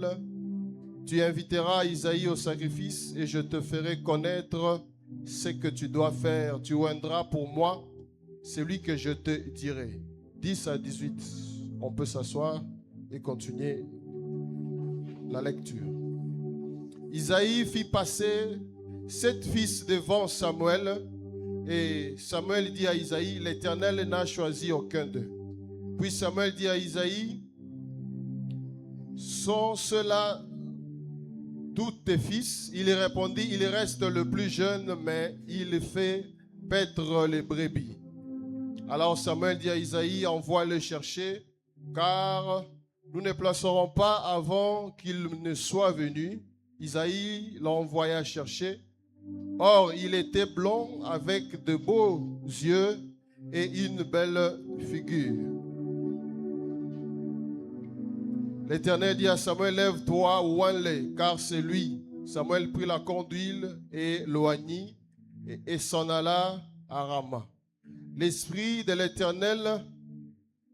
Samuel, tu inviteras Isaïe au sacrifice et je te ferai connaître ce que tu dois faire. Tu oindras pour moi celui que je te dirai. 10 à 18. On peut s'asseoir et continuer la lecture. Isaïe fit passer 7 fils devant Samuel et Samuel dit à Isaïe, l'Éternel n'a choisi aucun d'eux. Puis Samuel dit à Isaïe, sont ceux-là tous tes fils? Il répondit, il reste le plus jeune, mais il fait paître les brebis. Alors Samuel dit à Isaïe, envoie-le chercher, car nous ne placerons pas avant qu'il ne soit venu. Isaïe l'envoya chercher. Or, il était blond, avec de beaux yeux et une belle figure. L'Éternel dit à Samuel, lève-toi, oins-le, car c'est lui. Samuel prit la corne d'huile et l'oignit et s'en alla à Rama. L'esprit de l'Éternel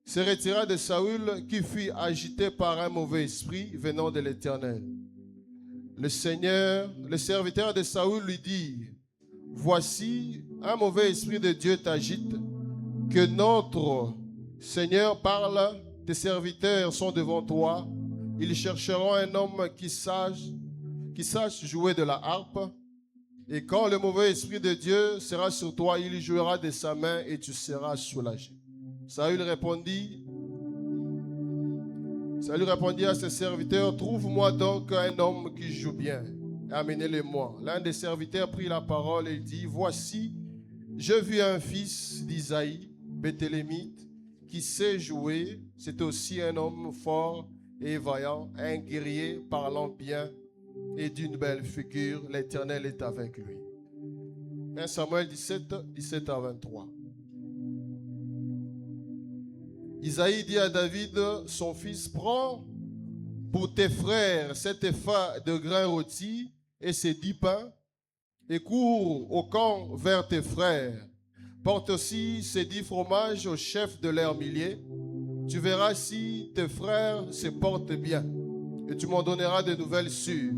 se retira de Saül, qui fut agité par un mauvais esprit venant de l'Éternel. Le serviteur de Saül lui dit, voici, un mauvais esprit de Dieu t'agite, que notre Seigneur parle, tes serviteurs sont devant toi, ils chercheront un homme qui sache jouer de la harpe, et quand le mauvais esprit de Dieu sera sur toi, il jouera de sa main et tu seras soulagé. Saül répondit à ses serviteurs, trouve-moi donc un homme qui joue bien, amenez-le-moi. L'un des serviteurs prit la parole et dit, voici, j'ai vu un fils d'Isaïe, Béthélémite, qui sait jouer. C'est aussi un homme fort et vaillant, un guerrier parlant bien et d'une belle figure. L'Éternel est avec lui. 1 Samuel 17, 17 à 23. Isaïe dit à David, son fils, prends pour tes frères cet épha de grains rôtis et ces 10 pains, et cours au camp vers tes frères. Porte aussi ces 10 fromages au chef de leurs milliers. Tu verras si tes frères se portent bien, et tu m'en donneras de nouvelles sûres.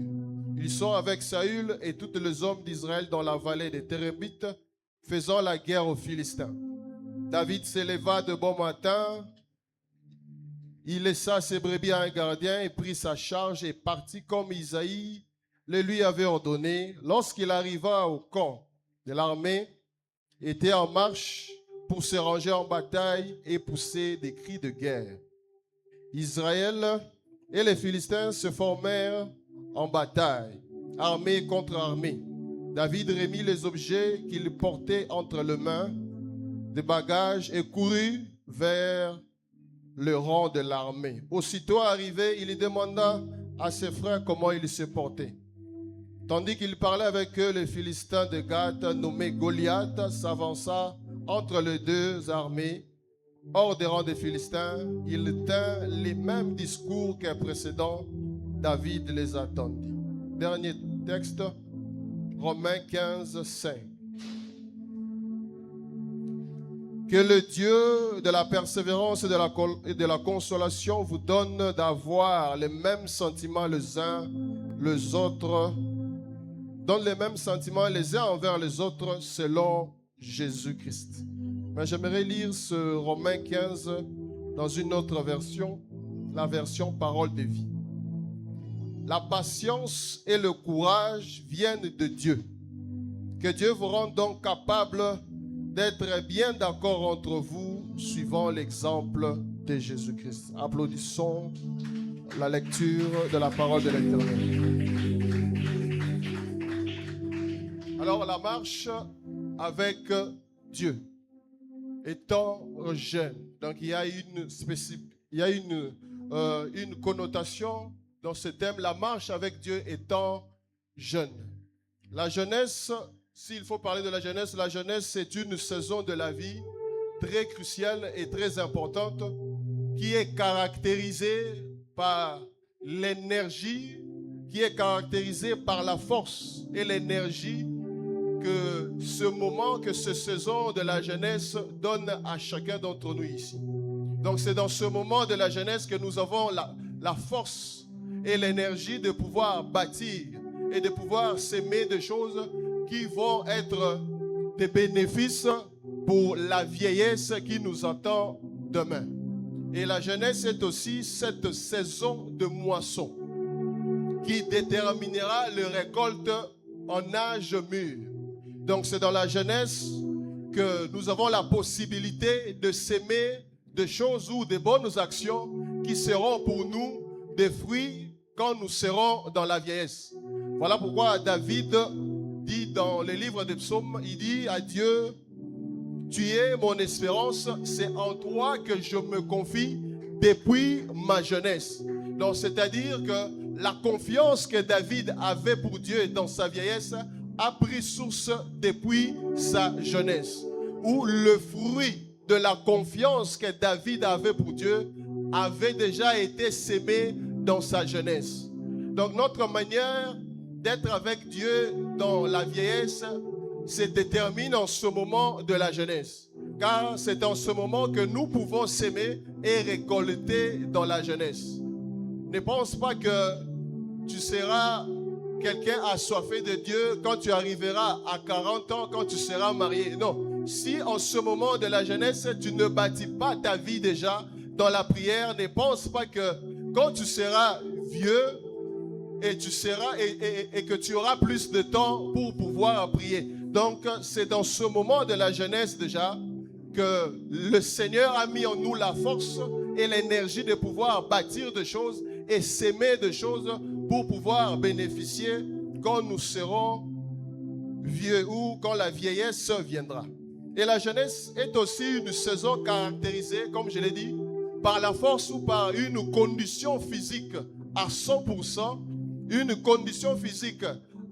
Ils sont avec Saül et tous les hommes d'Israël dans la vallée des Térébites, faisant la guerre aux Philistins. David s'éleva de bon matin, il laissa ses brebis à un gardien et prit sa charge et partit comme Isaïe le lui avait ordonné. Lorsqu'il arriva au camp de l'armée, était en marche pour se ranger en bataille et pousser des cris de guerre. Israël et les Philistins se formèrent en bataille, armée contre armée. David remit les objets qu'il portait entre les mains des bagages et courut vers le rang de l'armée. Aussitôt arrivé, il demanda à ses frères comment ils se portaient. Tandis qu'il parlait avec eux, le Philistin de Gath, nommé Goliath, s'avança entre les deux armées. Hors des rangs des Philistins, il tint les mêmes discours qu'un précédent. David les attendit. Dernier texte, Romains 15, 5. Que le Dieu de la persévérance et de la consolation vous donne d'avoir les mêmes sentiments les uns les autres, donne les mêmes sentiments les uns envers les autres selon Jésus-Christ. Mais j'aimerais lire ce Romains 15 dans une autre version, la version Parole de vie. La patience et le courage viennent de Dieu. Que Dieu vous rende donc capable d'être bien d'accord entre vous, suivant l'exemple de Jésus-Christ. Applaudissons la lecture de la parole de l'Éternel. Alors, la marche avec Dieu, étant jeune. Donc, il y a une connotation dans ce thème, la marche avec Dieu étant jeune. La jeunesse, s'il faut parler de la jeunesse c'est une saison de la vie très cruciale et très importante qui est caractérisée par l'énergie, qui est caractérisée par la force et l'énergie que ce moment, que cette saison de la jeunesse donne à chacun d'entre nous ici. Donc c'est dans ce moment de la jeunesse que nous avons la force et l'énergie de pouvoir bâtir et de pouvoir s'aimer des choses qui vont être des bénéfices pour la vieillesse qui nous attend demain. Et la jeunesse est aussi cette saison de moisson qui déterminera les récoltes en âge mûr. Donc c'est dans la jeunesse que nous avons la possibilité de s'aimer des choses ou des bonnes actions qui seront pour nous des fruits quand nous serons dans la vieillesse. Voilà pourquoi David dit dans le livre des psaumes, il dit à Dieu, tu es mon espérance, c'est en toi que je me confie depuis ma jeunesse. Donc c'est-à-dire que la confiance que David avait pour Dieu dans sa vieillesse a pris source depuis sa jeunesse, où le fruit de la confiance que David avait pour Dieu avait déjà été sémé dans sa jeunesse. Donc notre manière d'être avec Dieu dans la vieillesse se détermine en ce moment de la jeunesse. Car c'est en ce moment que nous pouvons s'aimer et récolter dans la jeunesse. Ne pense pas que tu seras quelqu'un assoiffé de Dieu quand tu arriveras à 40 ans, quand tu seras marié. Non. Si en ce moment de la jeunesse, tu ne bâtis pas ta vie déjà dans la prière, ne pense pas que quand tu seras vieux et que tu auras plus de temps pour pouvoir prier. Donc, c'est dans ce moment de la jeunesse déjà que le Seigneur a mis en nous la force et l'énergie de pouvoir bâtir des choses et s'aimer des choses pour pouvoir bénéficier quand nous serons vieux ou quand la vieillesse viendra. Et la jeunesse est aussi une saison caractérisée, comme je l'ai dit, par la force ou par une condition physique à 100%, une condition physique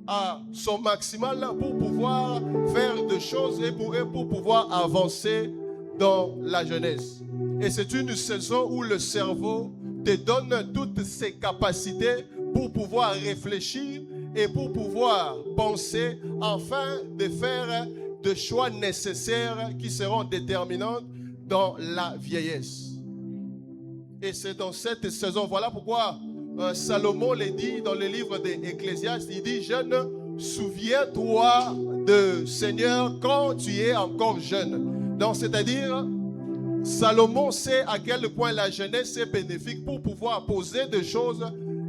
à son maximal pour pouvoir faire des choses et pour pouvoir avancer dans la jeunesse. Et c'est une saison où le cerveau te donne toutes ses capacités pour pouvoir réfléchir et pour pouvoir penser afin de faire des choix nécessaires qui seront déterminants dans la vieillesse. Et c'est dans cette saison, voilà pourquoi Salomon le dit dans le livre d'Ecclésiaste, il dit, jeune, souviens-toi de Seigneur quand tu es encore jeune. Donc c'est-à-dire, Salomon sait à quel point la jeunesse est bénéfique pour pouvoir poser des choses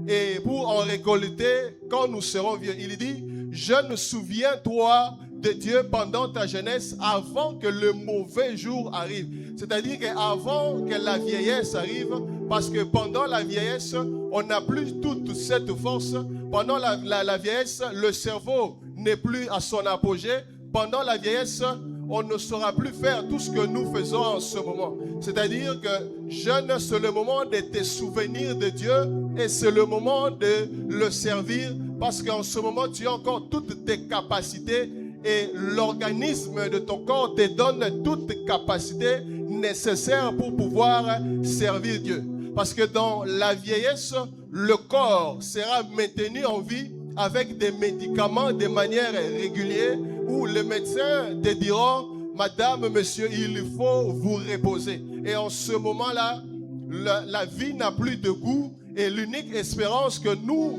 et pour en récolter quand nous serons vieux. Il dit, jeune, souviens-toi de Dieu pendant ta jeunesse avant que le mauvais jour arrive. C'est-à-dire qu'avant que la vieillesse arrive, parce que pendant la vieillesse, on n'a plus toute cette force. Pendant la vieillesse, le cerveau n'est plus à son apogée. Pendant la vieillesse, on ne saura plus faire tout ce que nous faisons en ce moment. C'est-à-dire que jeune, c'est le moment de te souvenir de Dieu et c'est le moment de le servir parce qu'en ce moment, tu as encore toutes tes capacités et l'organisme de ton corps te donne toutes tes capacités nécessaires pour pouvoir servir Dieu. Parce que dans la vieillesse, le corps sera maintenu en vie avec des médicaments de manière régulière où les médecins te diront, madame, monsieur, il faut vous reposer. Et en ce moment-là, la vie n'a plus de goût et l'unique espérance que nous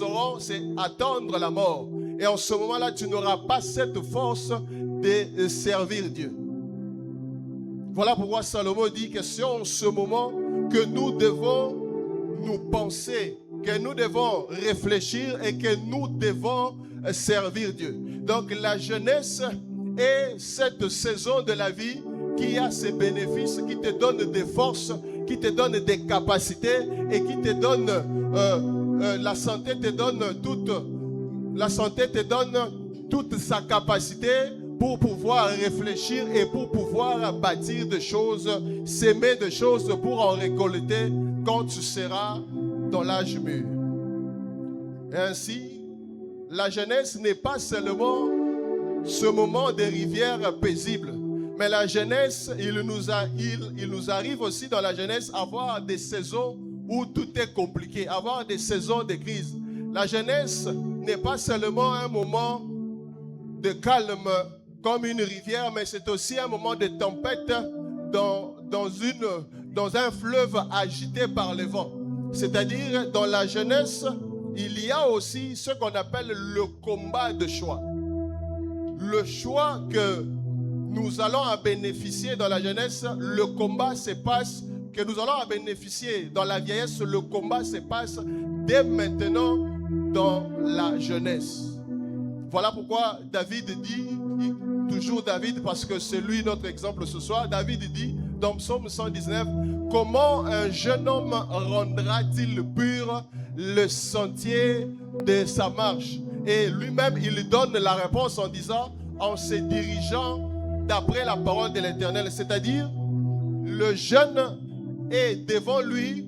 aurons, c'est attendre la mort. Et en ce moment-là, tu n'auras pas cette force de servir Dieu. Voilà pourquoi Salomon dit que c'est en ce moment que nous devons nous penser, que nous devons réfléchir et que nous devons servir Dieu. Donc la jeunesse est cette saison de la vie qui a ses bénéfices, qui te donne des forces, qui te donne des capacités et qui te donne la santé te donne toute sa capacité pour pouvoir réfléchir et pour pouvoir bâtir des choses, s'aimer des choses pour en récolter quand tu seras dans l'âge mûr. Et ainsi, la jeunesse n'est pas seulement ce moment de rivières paisibles, mais la jeunesse, il nous arrive aussi dans la jeunesse avoir des saisons où tout est compliqué, avoir des saisons de crise. La jeunesse n'est pas seulement un moment de calme comme une rivière, mais c'est aussi un moment de tempête dans un fleuve agité par le vent. C'est-à-dire, dans la jeunesse, il y a aussi ce qu'on appelle le combat de choix. Le choix que nous allons en bénéficier dans la jeunesse, le combat se passe, que nous allons en bénéficier dans la vieillesse, le combat se passe dès maintenant dans la jeunesse. Voilà pourquoi David dit, toujours David, parce que c'est lui notre exemple ce soir, David dit dans Psaume 119, « Comment un jeune homme rendra-t-il pur le sentier de sa marche ?» Et lui-même, il donne la réponse en disant, en se dirigeant d'après la parole de l'Éternel. C'est-à-dire, le jeune est devant lui,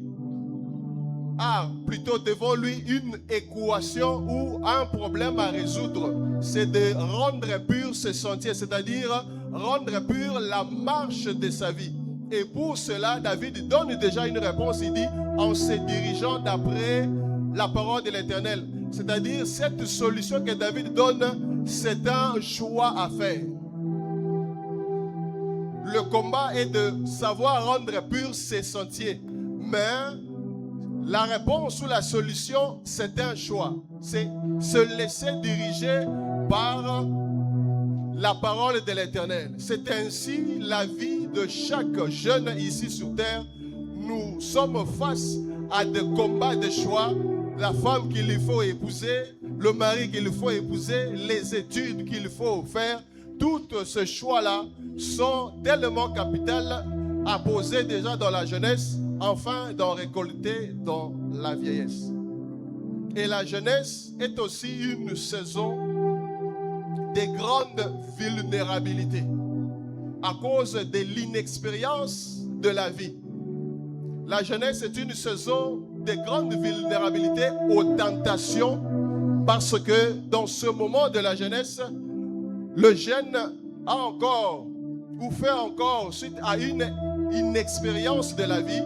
plutôt devant lui une équation ou un problème à résoudre. C'est de rendre pur ce sentier, c'est-à-dire rendre pur la marche de sa vie. Et pour cela, David donne déjà une réponse. Il dit, en se dirigeant d'après la parole de l'Éternel. C'est-à-dire, cette solution que David donne, c'est un choix à faire. Le combat est de savoir rendre pur ses sentiers. Mais la réponse ou la solution, c'est un choix. C'est se laisser diriger par la parole de l'Éternel. C'est ainsi la vie de chaque jeune ici sur terre. Nous sommes face à des combats de choix. La femme qu'il faut épouser, le mari qu'il faut épouser, les études qu'il faut faire. Tous ces choix-là sont tellement capitaux à poser déjà dans la jeunesse, afin d'en récolter dans la vieillesse. Et la jeunesse est aussi une saison de grande vulnérabilité à cause de l'inexpérience de la vie. La jeunesse est une saison de grande vulnérabilité aux tentations parce que dans ce moment de la jeunesse, le jeune a encore ou fait encore suite à une inexpérience de la vie.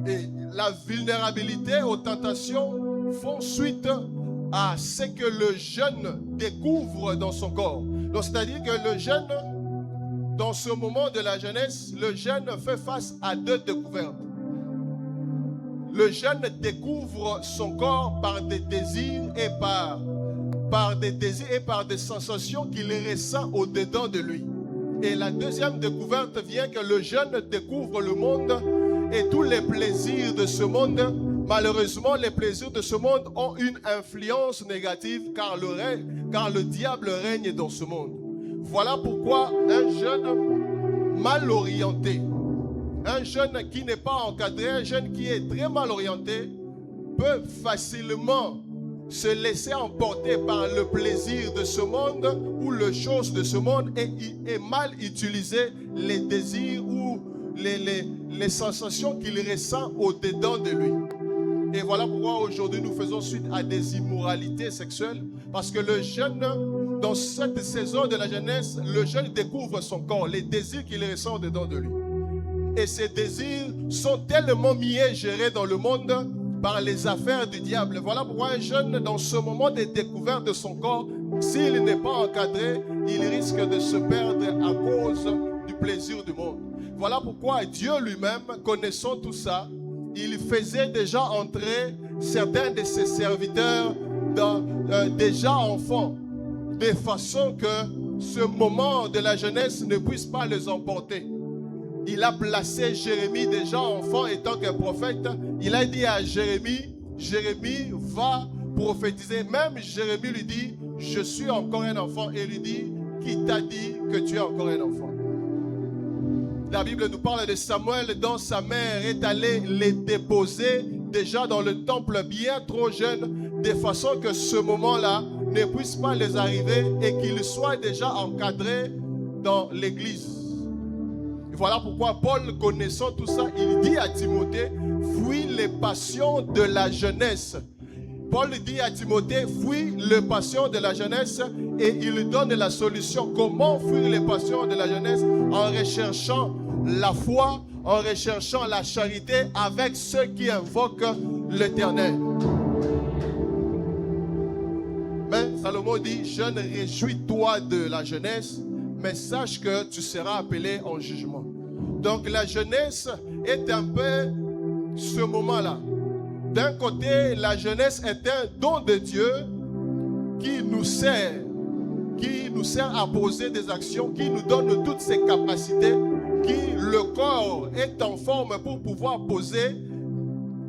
Et la vulnérabilité aux tentations font suite à ce que le jeune découvre dans son corps. Donc, c'est-à-dire que le jeune, dans ce moment de la jeunesse, le jeune fait face à deux découvertes. Le jeune découvre son corps par des désirs et par des sensations qu'il ressent au-dedans de lui. Et la deuxième découverte vient que le jeune découvre le monde et tous les plaisirs de ce monde. Malheureusement, les plaisirs de ce monde ont une influence négative car le diable règne dans ce monde. Voilà pourquoi un jeune mal orienté, un jeune qui n'est pas encadré, un jeune qui est très mal orienté peut facilement se laisser emporter par le plaisir de ce monde ou les choses de ce monde et mal utiliser les désirs ou les sensations qu'il ressent au-dedans de lui. Et voilà pourquoi aujourd'hui nous faisons suite à des immoralités sexuelles, parce que le jeune, dans cette saison de la jeunesse, le jeune découvre son corps, les désirs qu'il ressent au-dedans de lui. Et ces désirs sont tellement mis et gérés dans le monde par les affaires du diable. Voilà pourquoi un jeune, dans ce moment de découverte de son corps, s'il n'est pas encadré, il risque de se perdre à cause du plaisir du monde. Voilà pourquoi Dieu lui-même, connaissant tout ça, il faisait déjà entrer certains de ses serviteurs déjà enfants, de façon que ce moment de la jeunesse ne puisse pas les emporter. Il a placé Jérémie déjà enfant étant qu'un prophète. Il a dit à Jérémie, Jérémie va prophétiser. Même Jérémie lui dit, je suis encore un enfant. Et lui dit, qui t'a dit que tu es encore un enfant? La Bible nous parle de Samuel dont sa mère est allée les déposer déjà dans le temple bien trop jeune, de façon que ce moment-là ne puisse pas les arriver et qu'ils soient déjà encadrés dans l'église. Voilà pourquoi Paul, connaissant tout ça, il dit à Timothée, fuis les passions de la jeunesse. Paul dit à Timothée, fuis les passions de la jeunesse, et il donne la solution. Comment fuir les passions de la jeunesse? En recherchant la foi, en recherchant la charité avec ceux qui invoquent l'Éternel. Mais Salomon dit, jeune, réjouis-toi de la jeunesse, mais sache que tu seras appelé en jugement. Donc la jeunesse est un peu ce moment-là. D'un côté, la jeunesse est un don de Dieu qui nous sert à poser des actions, qui nous donne toutes ces capacités, qui le corps est en forme pour pouvoir poser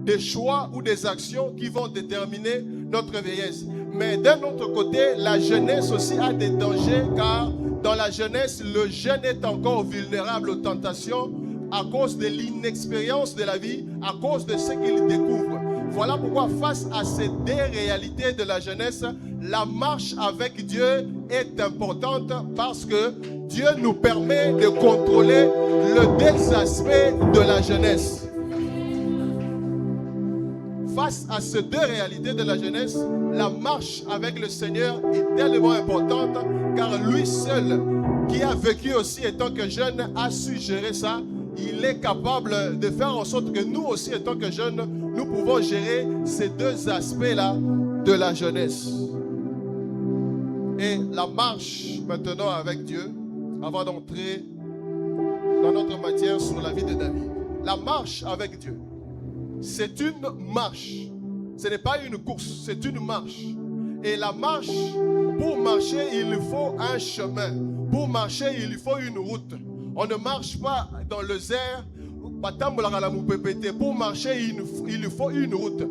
des choix ou des actions qui vont déterminer notre vieillesse. Mais d'un autre côté, la jeunesse aussi a des dangers, car dans la jeunesse, le jeune est encore vulnérable aux tentations à cause de l'inexpérience de la vie, à cause de ce qu'il découvre. Voilà pourquoi face à ces deux réalités de la jeunesse, la marche avec Dieu est importante parce que Dieu nous permet de contrôler le deux aspects de la jeunesse. Face à ces deux réalités de la jeunesse, la marche avec le Seigneur est tellement importante car lui seul, qui a vécu aussi étant que jeune, a su gérer ça. Il est capable de faire en sorte que nous aussi, étant que jeunes, nous pouvons gérer ces deux aspects-là de la jeunesse. Et la marche maintenant avec Dieu, avant d'entrer dans notre matière sur la vie de David. La marche avec Dieu, c'est une marche. Ce n'est pas une course, c'est une marche. Et la marche, pour marcher, il faut un chemin. Pour marcher, il faut une route. On ne marche pas dans le désert. Pour marcher, il faut une route.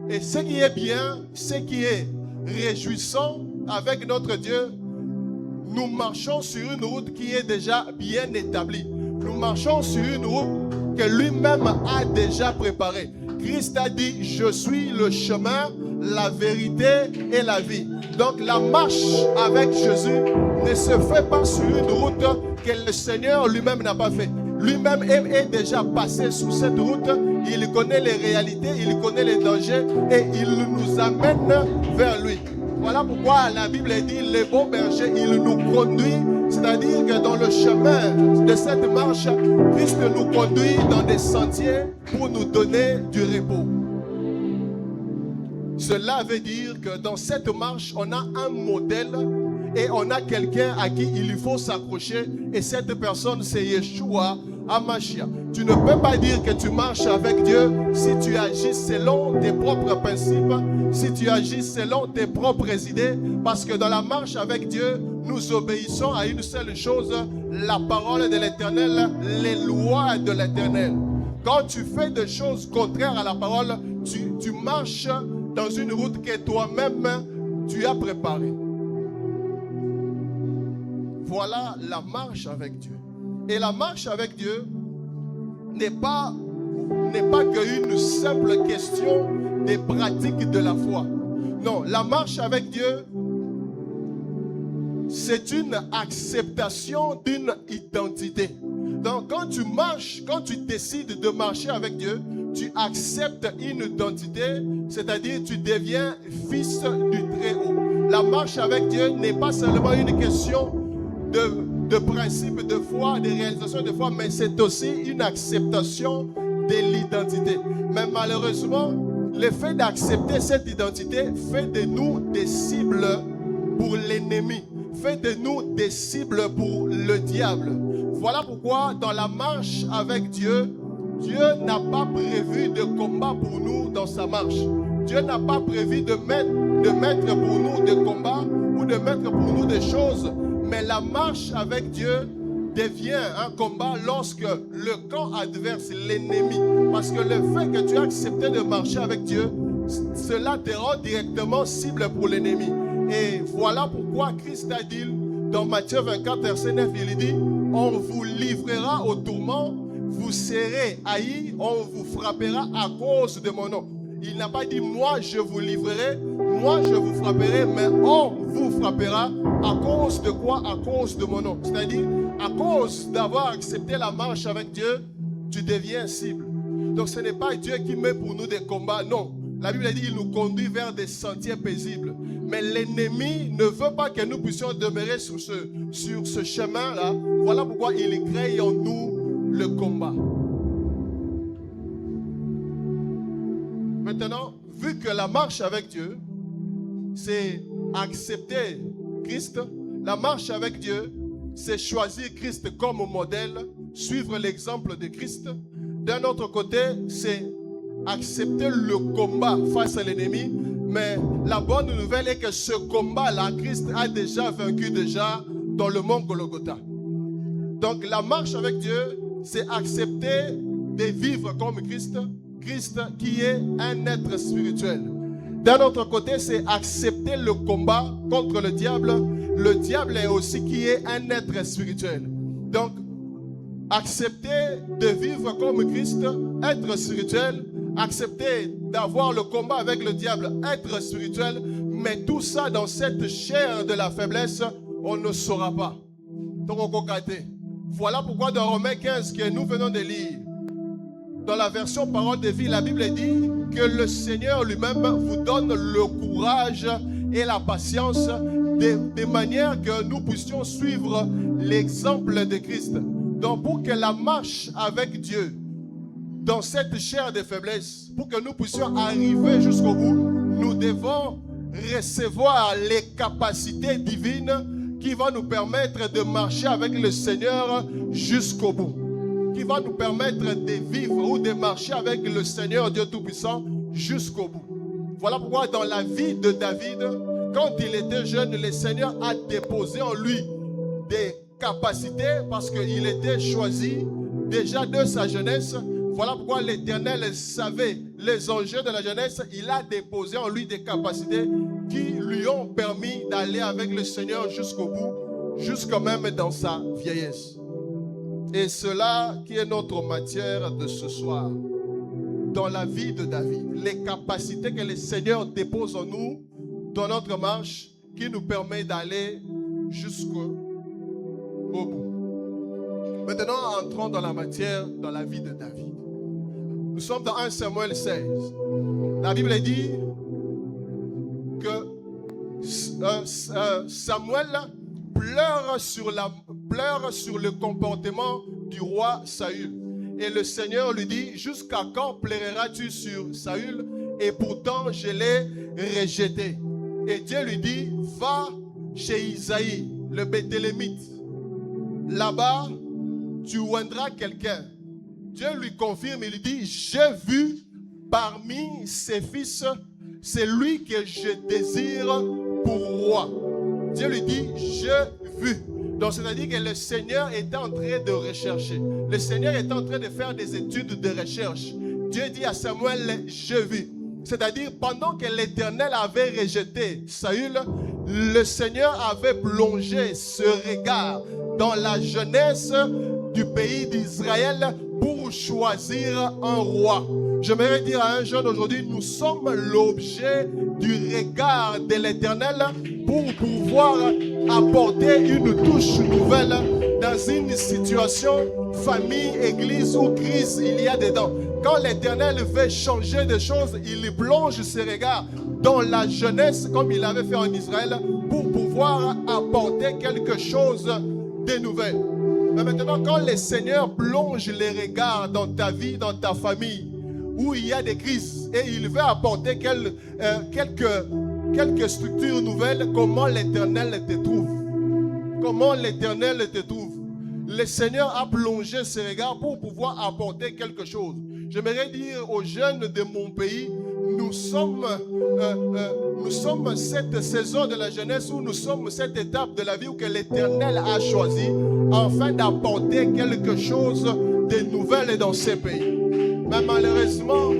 Et ce qui est bien, ce qui est réjouissant avec notre Dieu, nous marchons sur une route qui est déjà bien établie. Nous marchons sur une route que lui-même a déjà préparée. Christ a dit, je suis le chemin, la vérité et la vie. Donc la marche avec Jésus ne se fait pas sur une route que le Seigneur lui-même n'a pas fait. Lui-même est déjà passé sur cette route. Il connaît les réalités, il connaît les dangers et il nous amène vers lui. Voilà pourquoi la Bible dit, les bons bergers, il nous conduit. C'est-à-dire que dans le chemin de cette marche, Christ nous conduit dans des sentiers pour nous donner du repos. Cela veut dire que dans cette marche, on a un modèle et on a quelqu'un à qui il faut s'accrocher. Et cette personne, c'est Yeshua HaMashiach. Tu ne peux pas dire que tu marches avec Dieu si tu agis selon tes propres principes, si tu agis selon tes propres idées. Parce que dans la marche avec Dieu, nous obéissons à une seule chose, la parole de l'Éternel, les lois de l'Éternel. Quand tu fais des choses contraires à la parole, tu marches dans une route que toi-même tu as préparée. Voilà la marche avec Dieu. Et la marche avec Dieu n'est pas qu'une simple question des pratiques de la foi. Non, la marche avec Dieu, c'est une acceptation d'une identité. Donc quand tu marches, quand tu décides de marcher avec Dieu, tu acceptes une identité, c'est-à-dire tu deviens fils du Très-Haut. La marche avec Dieu n'est pas seulement une question de principe de foi, de réalisation de foi, mais c'est aussi une acceptation de l'identité. Mais malheureusement, le fait d'accepter cette identité fait de nous des cibles pour l'ennemi, fait de nous des cibles pour le diable. Voilà pourquoi dans la marche avec Dieu, Dieu n'a pas prévu de combat pour nous dans sa marche. Dieu n'a pas prévu de mettre pour nous des combats ou de mettre pour nous des choses. Mais la marche avec Dieu devient un combat lorsque le camp adverse, l'ennemi, parce que le fait que tu as accepté de marcher avec Dieu, cela te rend directement cible pour l'ennemi. Et voilà pourquoi Christ a dit dans Matthieu 24, verset 9, il dit, on vous livrera au tourment, vous serez haïs, on vous frappera à cause de mon nom. Il n'a pas dit, moi je vous livrerai, moi je vous frapperai, mais on vous frappera à cause de quoi? À cause de mon nom. C'est-à-dire, à cause d'avoir accepté la marche avec Dieu, tu deviens cible. Donc ce n'est pas Dieu qui met pour nous des combats, non. La Bible dit, il nous conduit vers des sentiers paisibles. Mais l'ennemi ne veut pas que nous puissions demeurer sur ce chemin-là. Voilà pourquoi il crée en nous le combat. Maintenant, vu que la marche avec Dieu, c'est accepter Christ, la marche avec Dieu, c'est choisir Christ comme modèle, suivre l'exemple de Christ. D'un autre côté, c'est accepter le combat face à l'ennemi. Mais la bonne nouvelle est que ce combat-là, Christ a déjà vaincu dans le mont Golgotha. Donc la marche avec Dieu, c'est accepter de vivre comme Christ, Christ qui est un être spirituel. D'un autre côté, c'est accepter le combat contre le diable. Le diable est aussi qui est un être spirituel. Donc, accepter de vivre comme Christ, être spirituel, accepter d'avoir le combat avec le diable, être spirituel, mais tout ça dans cette chair de la faiblesse, on ne saura pas. Donc, on concrète. Voilà pourquoi dans Romains 15 que nous venons de lire, dans la version Parole de vie, la Bible dit que le Seigneur lui-même vous donne le courage et la patience de manière que nous puissions suivre l'exemple de Christ. Donc pour que la marche avec Dieu dans cette chair de faiblesse, pour que nous puissions arriver jusqu'au bout, nous devons recevoir les capacités divines qui vont nous permettre de marcher avec le Seigneur jusqu'au bout, qui va nous permettre de vivre ou de marcher avec le Seigneur Dieu Tout-Puissant jusqu'au bout. Voilà pourquoi dans la vie de David, quand il était jeune, le Seigneur a déposé en lui des capacités parce qu'il était choisi déjà de sa jeunesse. Voilà pourquoi l'Éternel savait les enjeux de la jeunesse. Il a déposé en lui des capacités qui lui ont permis d'aller avec le Seigneur jusqu'au bout, jusqu'à même dans sa vieillesse. Et cela qui est notre matière de ce soir, dans la vie de David, les capacités que le Seigneur dépose en nous, dans notre marche, qui nous permet d'aller jusqu'au bout. Maintenant, entrons dans la matière, dans la vie de David. Nous sommes dans 1 Samuel 16. La Bible dit que Samuel pleure sur le comportement du roi Saül. Et le Seigneur lui dit, jusqu'à quand pleureras-tu sur Saül? Et pourtant, je l'ai rejeté. Et Dieu lui dit, va chez Isaïe, le Béthélémite. Là-bas, tu oindras quelqu'un. Dieu lui confirme, il dit, j'ai vu parmi ses fils, c'est lui que je désire pour roi. Dieu lui dit, j'ai vu. Donc, c'est-à-dire que le Seigneur est en train de rechercher. Le Seigneur est en train de faire des études de recherche. Dieu dit à Samuel, j'ai vu. C'est-à-dire, pendant que l'Éternel avait rejeté Saül, le Seigneur avait plongé ce regard dans la jeunesse du pays d'Israël pour choisir un roi. J'aimerais dire à un jeune aujourd'hui, nous sommes l'objet du regard de l'Éternel pour pouvoir apporter une touche nouvelle dans une situation, famille, église ou crise il y a dedans. Quand l'Éternel veut changer des choses, il plonge ses regards dans la jeunesse comme il avait fait en Israël pour pouvoir apporter quelque chose de nouvel. Mais maintenant, quand le Seigneur plonge les regards dans ta vie, dans ta famille, où il y a des crises et il veut apporter quelques structures nouvelles, comment l'Éternel te trouve? Comment l'Éternel te trouve? Le Seigneur a plongé ses regards pour pouvoir apporter quelque chose. J'aimerais dire aux jeunes de mon pays, nous sommes cette saison de la jeunesse où nous sommes cette étape de la vie où que l'Éternel a choisi afin d'apporter quelque chose de nouvel dans ces pays. Mais malheureusement,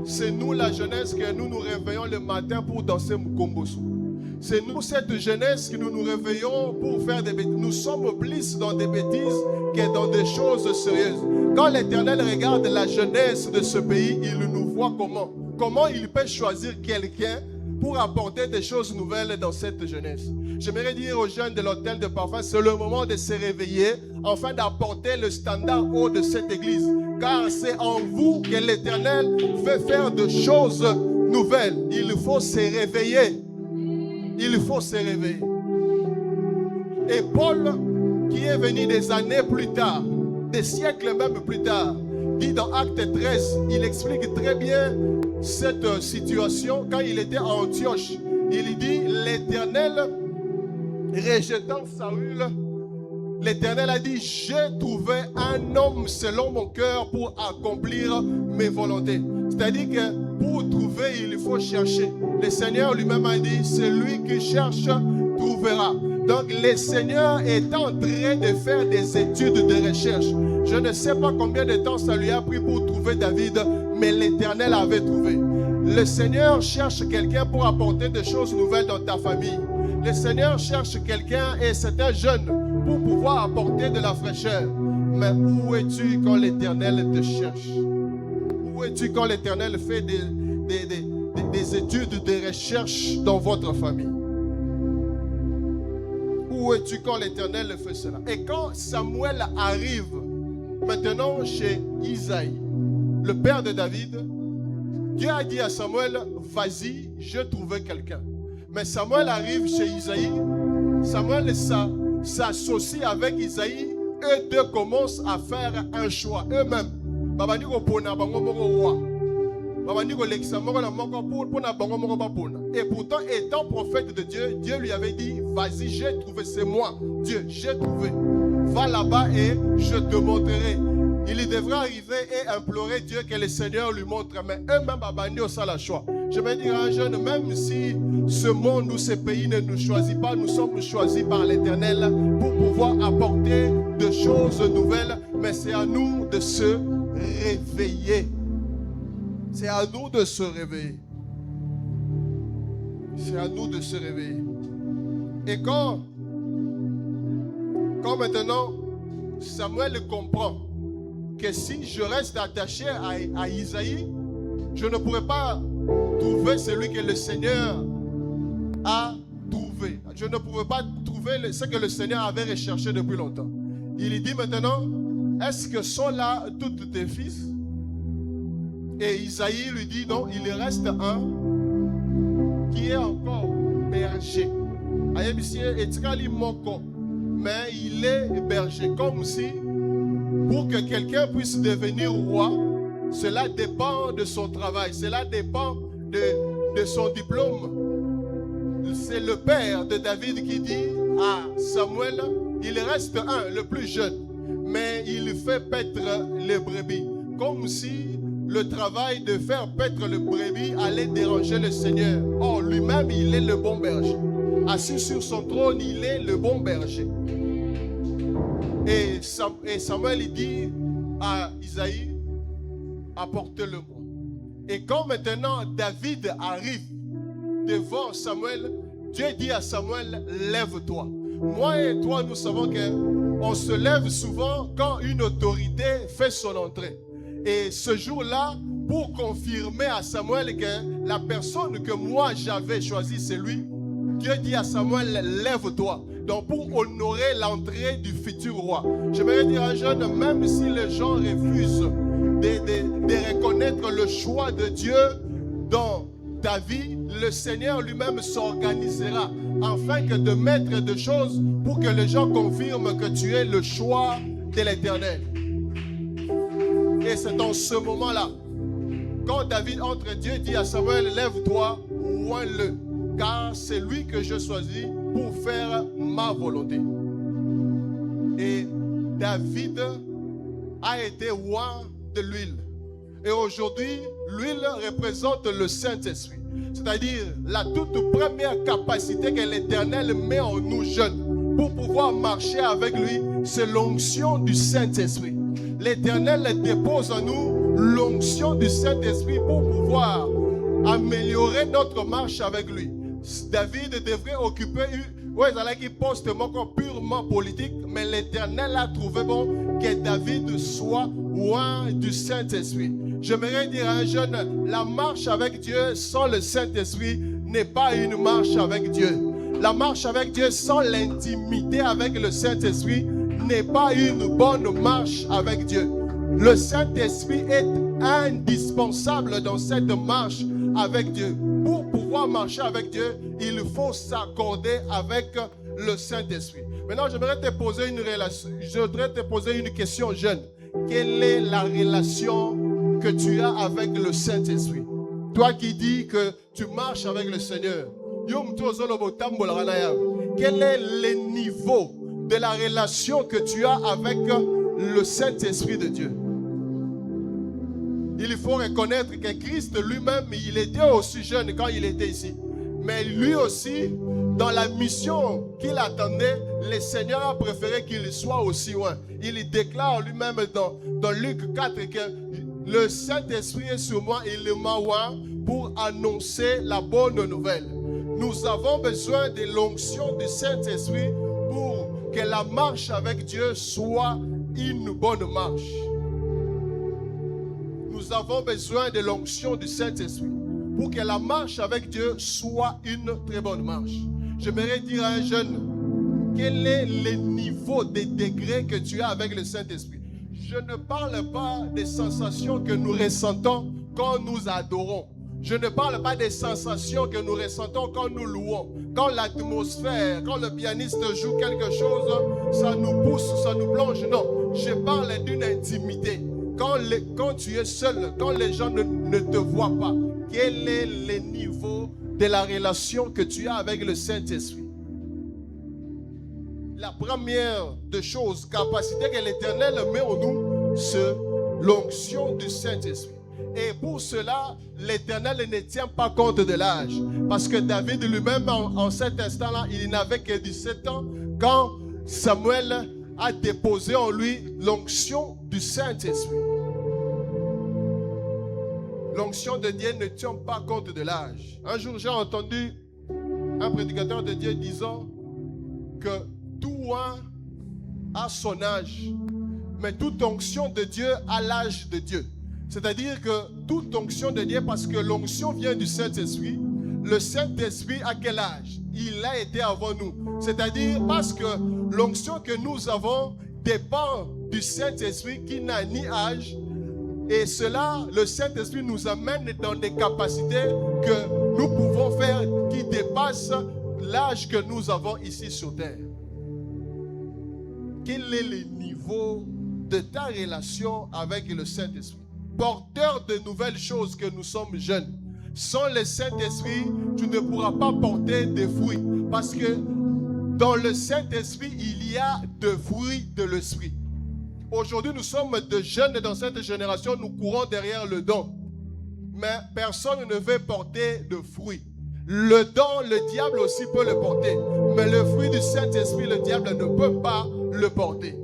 c'est nous la jeunesse que nous nous réveillons le matin pour danser Mukomboso. C'est nous cette jeunesse que nous nous réveillons pour faire des bêtises. Nous sommes plus dans des bêtises que dans des choses sérieuses. Quand l'Éternel regarde la jeunesse de ce pays, il nous voit comment? Comment il peut choisir quelqu'un pour apporter des choses nouvelles dans cette jeunesse? J'aimerais dire aux jeunes de l'hôtel de parfum, c'est le moment de se réveiller afin d'apporter le standard haut de cette église. Car c'est en vous que l'Éternel veut faire de choses nouvelles. Il faut se réveiller. Il faut se réveiller. Et Paul, qui est venu des années plus tard, des siècles même plus tard, dit dans Acte 13, il explique très bien cette situation quand il était à Antioche. Il dit, l'Éternel, rejetant Saül, l'Éternel a dit, j'ai trouvé un homme selon mon cœur pour accomplir mes volontés. C'est-à-dire que pour trouver, il faut chercher. Le Seigneur lui-même a dit, celui qui cherche trouvera. Donc le Seigneur est en train de faire des études de recherche. Je ne sais pas combien de temps ça lui a pris pour trouver David, mais l'Éternel avait trouvé. Le Seigneur cherche quelqu'un pour apporter des choses nouvelles dans ta famille. Le Seigneur cherche quelqu'un et c'est un jeune pour pouvoir apporter de la fraîcheur. Mais où es-tu quand l'Éternel te cherche? Où es-tu quand l'Éternel fait des études de recherche dans votre famille? Où es-tu quand l'Éternel fait cela? Et quand Samuel arrive maintenant chez Isaïe, le père de David, Dieu a dit à Samuel, vas-y, je trouvé quelqu'un. Mais Samuel arrive chez Isaïe, Samuel s'associe avec Isaïe, eux deux commencent à faire un choix eux-mêmes. Et pourtant, étant prophète de Dieu, Dieu lui avait dit, vas-y, j'ai trouvé, c'est moi, Dieu, j'ai trouvé. Va là-bas et je te montrerai. Il devrait arriver et implorer Dieu que le Seigneur lui montre. Mais eux-mêmes, abandonnent ça la choix. Je vais dire à un jeune, même si ce monde ou ce pays ne nous choisit pas, nous sommes choisis par l'Éternel pour pouvoir apporter de choses nouvelles. Mais c'est à nous de se réveiller. C'est à nous de se réveiller. C'est à nous de se réveiller. Et quand maintenant Samuel comprend que si je reste attaché à Isaïe, je ne pourrai pas trouver celui que le Seigneur a trouvé. Je ne pourrai pas trouver ce que le Seigneur avait recherché depuis longtemps. Il dit maintenant, est-ce que sont là tous tes fils? Et Isaïe lui dit non, il reste un qui est encore berger. Mais il est berger, comme si pour que quelqu'un puisse devenir roi, cela dépend de son travail, cela dépend de son diplôme. C'est le père de David qui dit à Samuel, il reste un, le plus jeune, mais il fait paître les brebis, comme si le travail de faire paître le brebis allait déranger le Seigneur. Or, lui-même, il est le bon berger. Assis sur son trône, il est le bon berger. Et Samuel, il dit à Isaïe, apporte-le-moi. Et quand maintenant David arrive devant Samuel, Dieu dit à Samuel, lève-toi. Moi et toi, nous savons qu'on se lève souvent quand une autorité fait son entrée. Et ce jour-là, pour confirmer à Samuel que la personne que moi j'avais choisie, c'est lui, Dieu dit à Samuel, lève-toi. Donc pour honorer l'entrée du futur roi. J'aimerais dire à un jeune, même si les gens refusent de reconnaître le choix de Dieu dans ta vie, le Seigneur lui-même s'organisera afin que de mettre des choses pour que les gens confirment que tu es le choix de l'Éternel. Et c'est dans ce moment-là, quand David entre, Dieu dit à Samuel, lève-toi, oins-le, car c'est lui que je choisis pour faire ma volonté. Et David a été oint de l'huile. Et aujourd'hui, l'huile représente le Saint-Esprit. C'est-à-dire la toute première capacité que l'Éternel met en nous jeunes pour pouvoir marcher avec lui, c'est l'onction du Saint-Esprit. L'Éternel dépose en nous l'onction du Saint-Esprit pour pouvoir améliorer notre marche avec lui. David devrait occuper un poste purement politique, mais l'Éternel a trouvé bon que David soit loin du Saint-Esprit. J'aimerais dire à un jeune, la marche avec Dieu sans le Saint-Esprit n'est pas une marche avec Dieu. La marche avec Dieu sans l'intimité avec le Saint-Esprit n'est pas une bonne marche avec Dieu. Le Saint-Esprit est indispensable dans cette marche avec Dieu. Pour pouvoir marcher avec Dieu, il faut s'accorder avec le Saint-Esprit. Maintenant, j'aimerais te poser une question jeune. Quelle est la relation que tu as avec le Saint-Esprit? Toi qui dis que tu marches avec le Seigneur. Quel est le niveau de la relation que tu as avec le Saint-Esprit de Dieu. Il faut reconnaître que Christ lui-même, il était aussi jeune quand il était ici. Mais lui aussi, dans la mission qu'il attendait, le Seigneur a préféré qu'il soit aussi loin. Il déclare lui-même dans Luc 4 que le Saint-Esprit est sur moi et il m'envoie pour annoncer la bonne nouvelle. Nous avons besoin de l'onction du Saint-Esprit pour que la marche avec Dieu soit une bonne marche. Nous avons besoin de l'onction du Saint-Esprit pour que la marche avec Dieu soit une très bonne marche. J'aimerais dire à un jeune, quel est le niveau des degrés que tu as avec le Saint-Esprit? Je ne parle pas des sensations que nous ressentons quand nous adorons. Je ne parle pas des sensations que nous ressentons quand nous louons. Quand l'atmosphère, quand le pianiste joue quelque chose, ça nous pousse, ça nous plonge. Non, je parle d'une intimité. Quand tu es seul, quand les gens ne te voient pas, quel est le niveau de la relation que tu as avec le Saint-Esprit? La première des choses, capacité que l'Éternel met en nous, c'est l'onction du Saint-Esprit. Et pour cela, l'Éternel ne tient pas compte de l'âge. Parce que David lui-même, en cet instant-là, il n'avait que 17 ans quand Samuel a déposé en lui l'onction du Saint-Esprit. L'onction de Dieu ne tient pas compte de l'âge. Un jour, j'ai entendu un prédicateur de Dieu disant que tout a son âge, mais toute onction de Dieu a l'âge de Dieu. C'est-à-dire que toute onction de Dieu, parce que l'onction vient du Saint-Esprit, le Saint-Esprit à quel âge? Il a été avant nous. C'est-à-dire parce que l'onction que nous avons dépend du Saint-Esprit qui n'a ni âge. Et cela, le Saint-Esprit nous amène dans des capacités que nous pouvons faire qui dépassent l'âge que nous avons ici sur terre. Quel est le niveau de ta relation avec le Saint-Esprit? Porteur de nouvelles choses que nous sommes jeunes. Sans le Saint-Esprit, tu ne pourras pas porter de fruits. Parce que dans le Saint-Esprit, il y a des fruits de l'Esprit. Aujourd'hui, nous sommes de jeunes dans cette génération, nous courons derrière le don. Mais personne ne veut porter de fruits. Le don, le diable aussi peut le porter. Mais le fruit du Saint-Esprit, le diable ne peut pas le porter.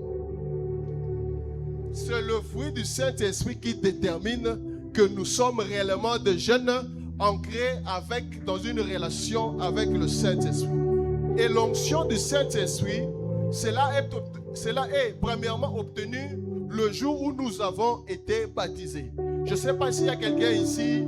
C'est le fruit du Saint-Esprit qui détermine que nous sommes réellement des jeunes ancrés dans une relation avec le Saint-Esprit. Et l'onction du Saint-Esprit, cela est premièrement obtenu le jour où nous avons été baptisés. Je ne sais pas s'il y a quelqu'un ici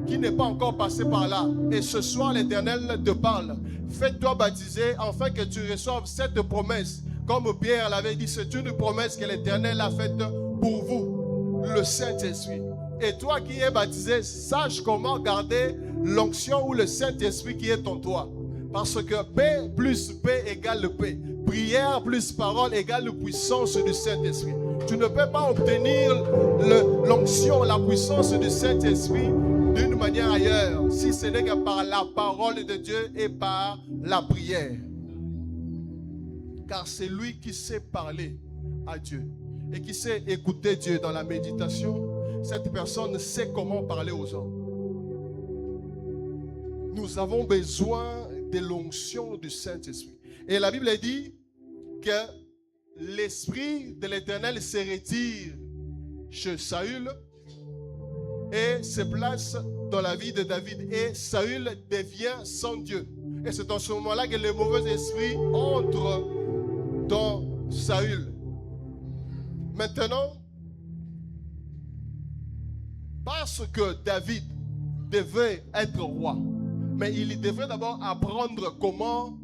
qui n'est pas encore passé par là. Et ce soir, l'Éternel te parle. Fais-toi baptiser afin que tu reçoives cette promesse. Comme Pierre l'avait dit, c'est une promesse que l'Éternel a faite pour vous, le Saint-Esprit. Et toi qui es baptisé, sache comment garder l'onction ou le Saint-Esprit qui est en toi. Parce que paix plus paix égale paix. Prière plus parole égale puissance du Saint-Esprit. Tu ne peux pas obtenir l'onction, la puissance du Saint-Esprit d'une manière ailleurs, si ce n'est que par la parole de Dieu et par la prière. Car c'est lui qui sait parler à Dieu et qui sait écouter Dieu dans la méditation. Cette personne sait comment parler aux hommes. Nous avons besoin de l'onction du Saint-Esprit. Et la Bible dit que l'Esprit de l'Éternel se retire chez Saül et se place dans la vie de David. Et Saül devient sans Dieu. Et c'est en ce moment-là que le mauvais esprit entre dans Saül. Maintenant, parce que David devait être roi, mais il devait d'abord apprendre comment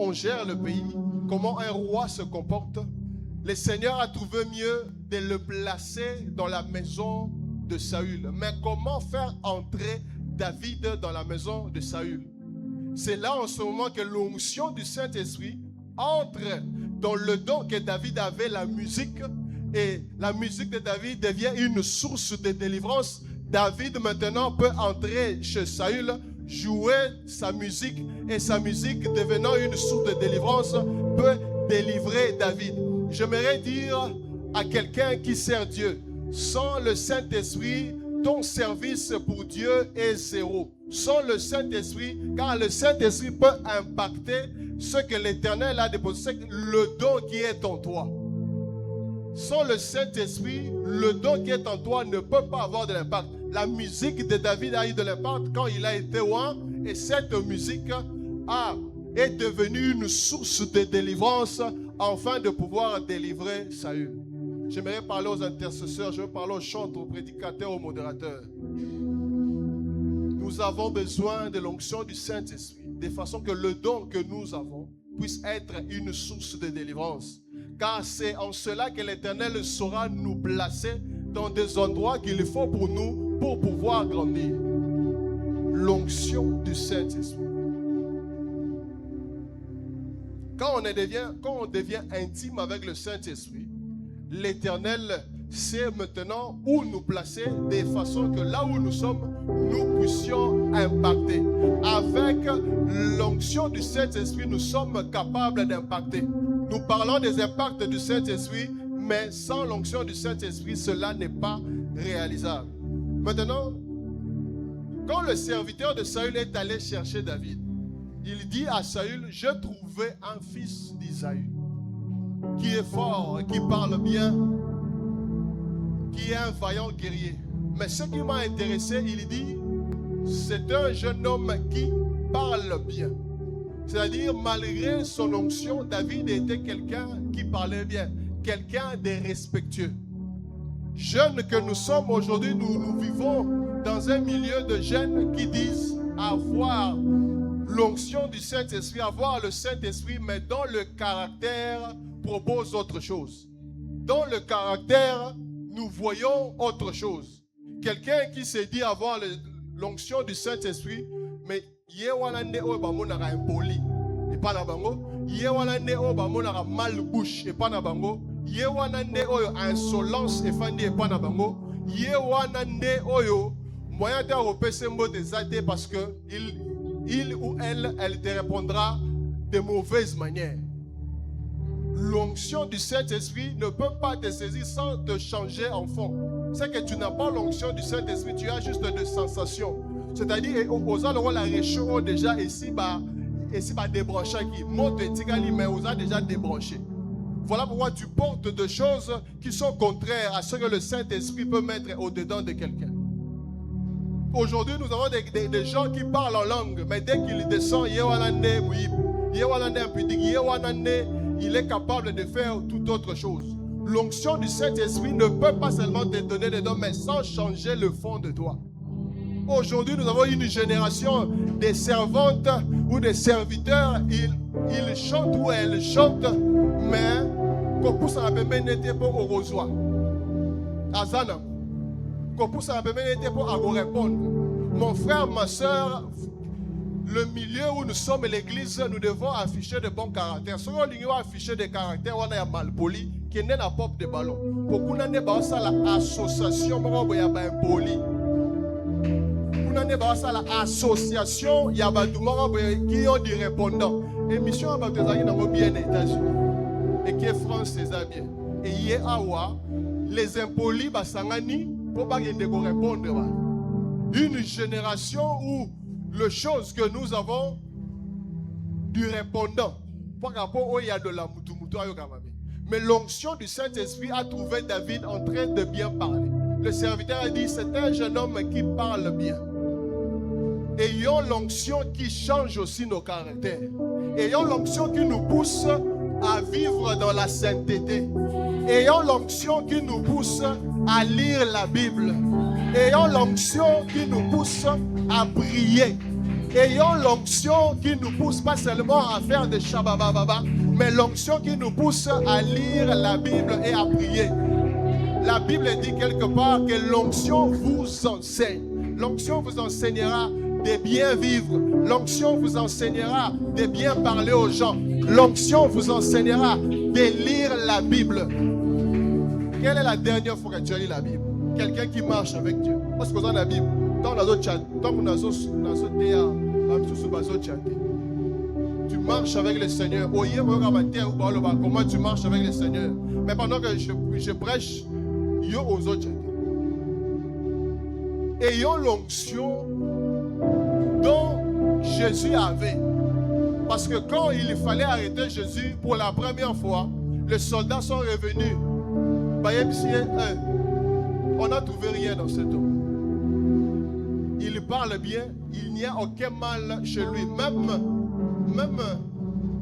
on gère le pays, comment un roi se comporte. Le Seigneur a trouvé mieux de le placer dans la maison de Saül. Mais comment faire entrer David dans la maison de Saül? C'est là en ce moment que l'onction du Saint-Esprit entre dans le don que David avait, la musique. Et la musique de David devient une source de délivrance. David maintenant peut entrer chez Saül jouer sa musique et sa musique devenant une source de délivrance peut délivrer David. J'aimerais dire à quelqu'un qui sert Dieu, sans le Saint-Esprit, ton service pour Dieu est zéro. Sans le Saint-Esprit, car le Saint-Esprit peut impacter ce que l'Éternel a déposé, le don qui est en toi. Sans le Saint-Esprit, le don qui est en toi ne peut pas avoir de l'impact. La musique de David a eu de l'impact quand il a été roi, et cette musique est devenue une source de délivrance afin de pouvoir délivrer Saül. J'aimerais parler aux intercesseurs, je veux parler aux chantres, aux prédicateurs, aux modérateurs. Nous avons besoin de l'onction du Saint-Esprit, de façon que le don que nous avons puisse être une source de délivrance. Car c'est en cela que l'Éternel saura nous placer dans des endroits qu'il faut pour nous, pour pouvoir grandir. L'onction du Saint-Esprit. Quand on devient intime avec le Saint-Esprit, l'Éternel sait maintenant où nous placer de façon que là où nous sommes, nous puissions impacter. Avec l'onction du Saint-Esprit, nous sommes capables d'impacter. Nous parlons des impacts du Saint-Esprit, mais sans l'onction du Saint-Esprit, cela n'est pas réalisable. Maintenant, quand le serviteur de Saül est allé chercher David, il dit à Saül, j'ai trouvé un fils d'Isaïe, qui est fort, qui parle bien, qui est un vaillant guerrier. Mais ce qui m'a intéressé, il dit, c'est un jeune homme qui parle bien. C'est-à-dire, malgré son onction, David était quelqu'un qui parlait bien, quelqu'un de respectueux. Jeunes que nous sommes aujourd'hui, nous vivons dans un milieu de jeunes qui disent avoir l'onction du Saint-Esprit, avoir le Saint-Esprit, mais dans le caractère propose autre chose. Dans le caractère, nous voyons autre chose. Quelqu'un qui se dit avoir l'onction du Saint-Esprit, mais yewanande o bamonaka impoli et pas na bango, yewanande o bamonaka malbouche et pas na bango, yewanande oyo insolence et fandi et pas na bango, yewanande oyo moyen de repasser mot des athées parce que il ou elle te répondra de mauvaises manières. L'onction du Saint-Esprit ne peut pas te saisir sans te changer en fond. C'est que tu n'as pas l'onction du Saint-Esprit, tu as juste des sensations. C'est-à-dire, aux gens la réchaud déjà ici, débranché qui monte et tigali, mais aux a déjà débranché. Voilà pourquoi tu portes des choses qui sont contraires à ce que le Saint-Esprit peut mettre au-dedans de quelqu'un. Aujourd'hui, nous avons des gens qui parlent en langue, mais dès qu'il descend, il est capable de faire toute autre chose. L'onction du Saint-Esprit ne peut pas seulement te donner des dons, mais sans changer le fond de toi. Aujourd'hui, nous avons une génération des servantes ou des serviteurs. Ils chantent ou elles chantent, mais Kopousa Rabembe n'était pas au rosoir. Azana. Kopousa Rabembe n'était pas à vous répondre. Mon frère, ma soeur, le milieu où nous sommes, l'église, nous devons afficher de bons caractères. Si on a affiché des caractères, on a mal poli, qui n'est la pop de ballon. Pour qu'on ait l'association, on a impoli. L'association, il y a qui ont des répondants. Émission à bien aux États-Unis. Et qui est France, c'est bien. Et il y a les impolis, pour pas qu'ils ne répondent. Une génération où les choses que nous avons du répondant, par rapport au il y a de la moutou. Mais l'onction du Saint-Esprit a trouvé David en train de bien parler. Le serviteur a dit, c'est un jeune homme qui parle bien. Ayons l'onction qui change aussi nos caractères. Ayons l'onction qui nous pousse à vivre dans la sainteté. Ayons l'onction qui nous pousse à lire la Bible. Ayons l'onction qui nous pousse à prier. Ayons l'onction qui nous pousse pas seulement à faire des shabababa, mais l'onction qui nous pousse à lire la Bible et à prier. La Bible dit quelque part que l'onction vous enseigne. L'onction vous enseignera de bien vivre. L'onction vous enseignera de bien parler aux gens. L'onction vous enseignera de lire la Bible. Quelle est la dernière fois que tu as lu la Bible? Quelqu'un qui marche avec Dieu. Parce que vous avez la Bible. Tu marches avec le Seigneur. Comment tu marches avec le Seigneur? Mais pendant que je prêche, yo aux autres. Ayons l'onction dont Jésus avait. Parce que quand il fallait arrêter Jésus pour la première fois, les soldats sont revenus. On n'a trouvé rien dans cet homme. Il parle bien, il n'y a aucun mal chez lui. Même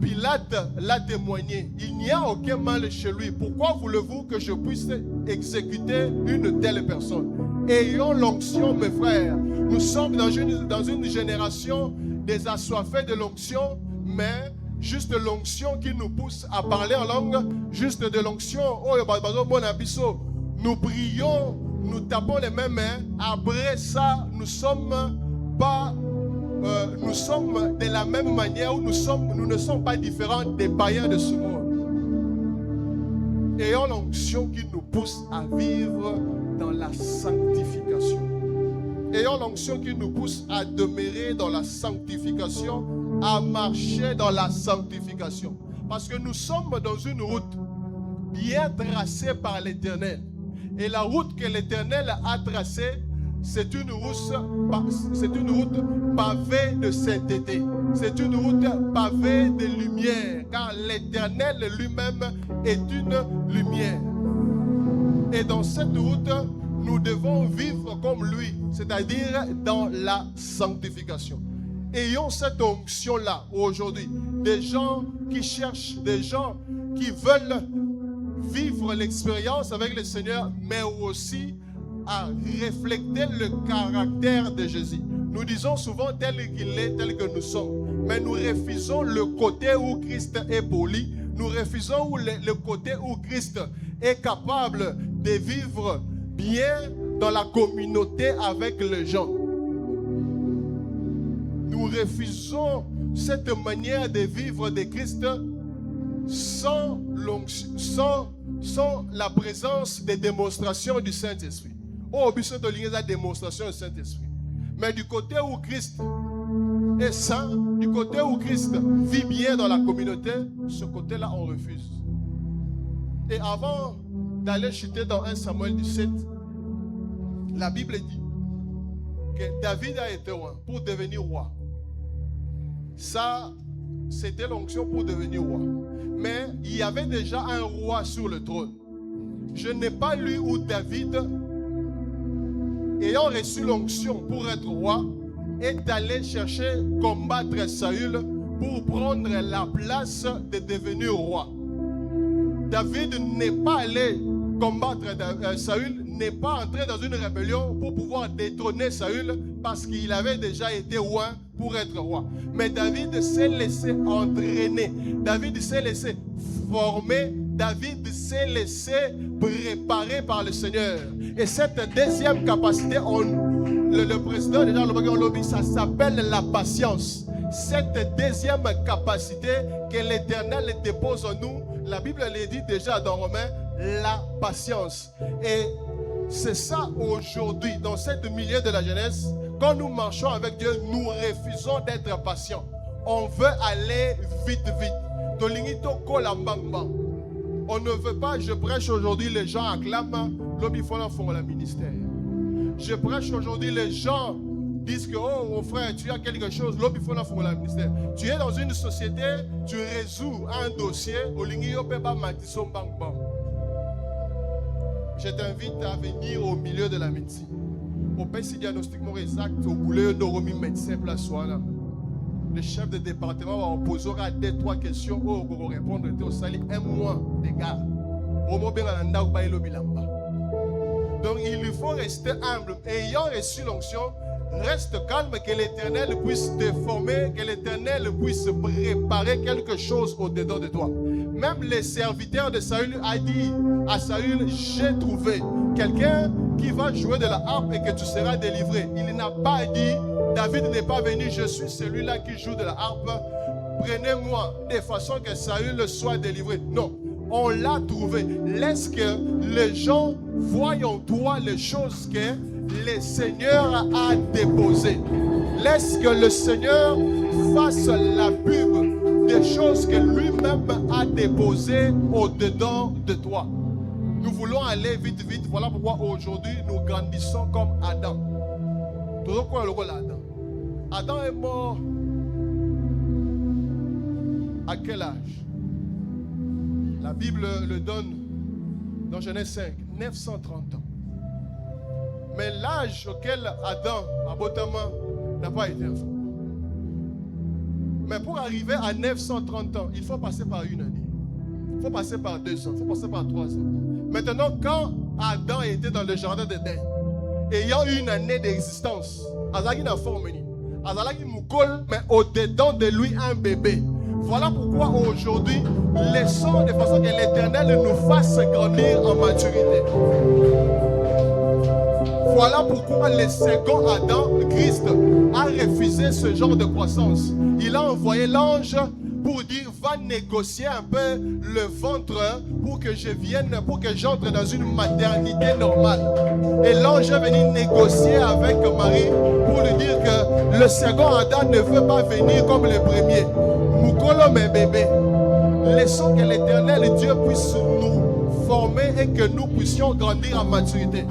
Pilate l'a témoigné. Il n'y a aucun mal chez lui. Pourquoi voulez-vous que je puisse exécuter une telle personne? Ayons l'onction, mes frères. Nous sommes dans une génération des assoiffés de l'onction, mais juste l'onction qui nous pousse à parler en langue, juste de l'onction. Nous prions, nous tapons les mêmes mains. Après ça, nous sommes de la même manière où nous ne sommes pas différents des païens de ce monde. Ayons l'onction qui nous pousse à vivre dans la sanctification. Ayons l'onction qui nous pousse à demeurer dans la sanctification, à marcher dans la sanctification. Parce que nous sommes dans une route bien tracée par l'Éternel. Et la route que l'Éternel a tracée, c'est une route pavée de sainteté. C'est une route pavée de lumière. Car l'Éternel lui-même est une lumière. Et dans cette route, nous devons vivre comme lui, c'est-à-dire dans la sanctification. Ayons cette onction-là aujourd'hui. Des gens qui cherchent, des gens qui veulent vivre l'expérience avec le Seigneur, mais aussi à refléter le caractère de Jésus. Nous disons souvent tel qu'il est, tel que nous sommes. Mais nous refusons le côté où Christ est poli. Nous refusons le côté où Christ est capable de vivre bien dans la communauté avec les gens. Nous refusons cette manière de vivre de Christ sans la présence des démonstrations du Saint-Esprit. Oh, besoin de lier la démonstration du Saint-Esprit. Mais du côté où Christ est saint, du côté où Christ vit bien dans la communauté, ce côté-là, on refuse. Et avant d'aller chuter dans 1 Samuel 17, la Bible dit que David a été roi pour devenir roi. Ça, c'était l'onction pour devenir roi. Mais il y avait déjà un roi sur le trône. Je n'ai pas lu où David, ayant reçu l'onction pour être roi, est allé chercher combattre Saül pour prendre la place de devenir roi. David n'est pas allé combattre Saül, n'est pas entré dans une rébellion pour pouvoir détrôner Saül parce qu'il avait déjà été roi pour être roi. Mais David s'est laissé entraîner, David s'est laissé former, David s'est laissé préparer par le Seigneur. Et cette deuxième capacité, le président déjà le lobby, ça s'appelle la patience. Cette deuxième capacité que l'Éternel dépose en nous, la Bible le dit déjà dans Romains, la patience. Et c'est ça aujourd'hui, dans cette milieu de la jeunesse, quand nous marchons avec Dieu, nous refusons d'être patients. On veut aller vite. On ne veut pas, je prêche aujourd'hui, les gens acclament, l'obifona font le ministère. Je prêche aujourd'hui, les gens disent que, oh mon frère, tu as quelque chose, l'obifona font le ministère. Tu es dans une société, tu résous un dossier, je t'invite à venir au milieu de la médecine. Au pays diagnostic exact, au boulot de remis médecin place là. Le chef de département va poser 2-3 questions pour répondre au salaire 1 mois de gars. Donc il faut rester humble. Ayant reçu l'onction, reste calme, que l'Éternel puisse te former, que l'Éternel puisse préparer quelque chose au-dedans de toi. Même les serviteurs de Saül a dit à Saül, j'ai trouvé quelqu'un qui va jouer de la harpe et que tu seras délivré. Il n'a pas dit, David n'est pas venu, je suis celui-là qui joue de la harpe. Prenez-moi de façon que Saül soit délivré. Non, on l'a trouvé. Laisse que les gens voient en toi les choses que le Seigneur a déposé. Laisse que le Seigneur fasse la pub des choses que lui-même a déposées au-dedans de toi. Nous voulons aller vite, vite. Voilà pourquoi aujourd'hui nous grandissons comme Adam. Toujours quoi le rôle d'Adam? Adam est mort à quel âge? La Bible le donne dans Genèse 5, 930 ans. Mais l'âge auquel Adam, abotamment, n'a pas été informé. Mais pour arriver à 930 ans, il faut passer par une année. Il faut passer par 2 ans. Il faut passer par 3 ans. Maintenant, quand Adam était dans le jardin d'Éden, ayant une année d'existence, Azaki n'a formé. Azaki moukol, mais au-dedans de lui un bébé. Voilà pourquoi aujourd'hui, laissons de façon que l'Éternel nous fasse grandir en maturité. Voilà pourquoi le second Adam, Christ, a refusé ce genre de croissance. Il a envoyé l'ange pour dire, va négocier un peu le ventre pour que je vienne, pour que j'entre dans une maternité normale. Et l'ange est venu négocier avec Marie pour lui dire que le second Adam ne veut pas venir comme le premier. Moukolo mes bébés. Laissons que l'Éternel Dieu puisse nous former et que nous puissions grandir en maturité.